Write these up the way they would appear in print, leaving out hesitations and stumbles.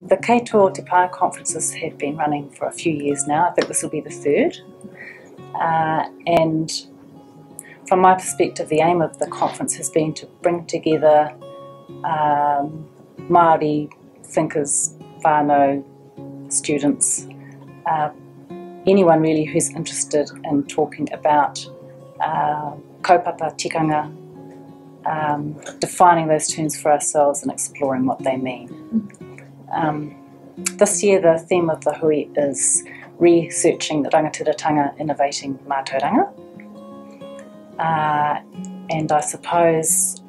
The Kei Tua Te Pae conferences have been running for a few years now. I think this will be the third. And from my perspective, the aim of the conference has been to bring together Māori thinkers, whānau, students, anyone really who's interested in talking about kaupapa, tikanga, defining those terms for ourselves and exploring what they mean. This year the theme of the hui is researching the Rangatiratanga, Innovating Mātauranga. And I suppose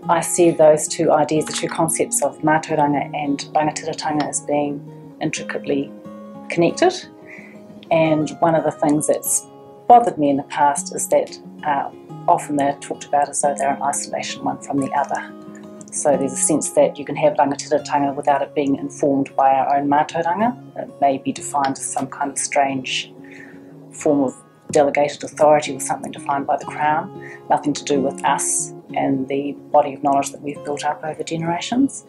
I see those two ideas, the two concepts of mātauranga and rangatiratanga, as being intricately connected. And one of the things that's bothered me in the past is that often they're talked about as though they're in isolation one from the other. So there's a sense that you can have rangatiratanga without it being informed by our own mātauranga. It may be defined as some kind of strange form of delegated authority or something defined by the Crown, nothing to do with us and the body of knowledge that we've built up over generations.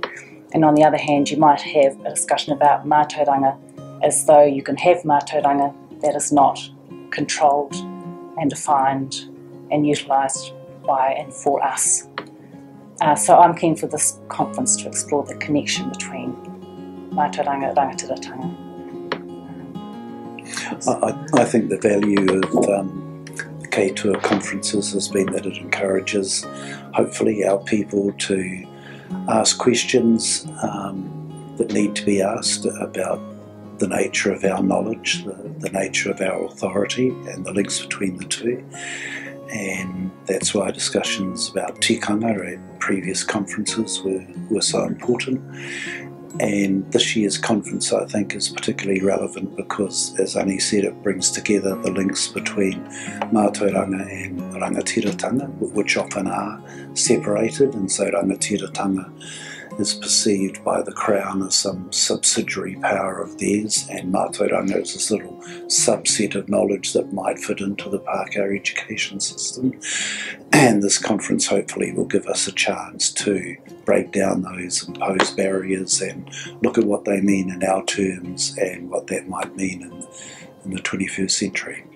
And on the other hand, you might have a discussion about mātauranga as though you can have mātauranga that is not controlled and defined and utilised by and for us. So I'm keen for this conference to explore the connection between mātauranga and rangatiratanga. I think the value of the Kei Tua conferences has been that it encourages, hopefully, our people to ask questions that need to be asked about the nature of our knowledge, the nature of our authority and the links between the two. And that's why discussions about tikanga at previous conferences were so important. And this year's conference, I think, is particularly relevant because, as Ani said, it brings together the links between mātauranga and rangatiratanga, which often are separated, and so rangatiratanga is perceived by the Crown as some subsidiary power of theirs, and mātauranga is this little subset of knowledge that might fit into the Pākehā education system. And this conference hopefully will give us a chance to break down those imposed barriers and look at what they mean in our terms and what that might mean in the 21st century.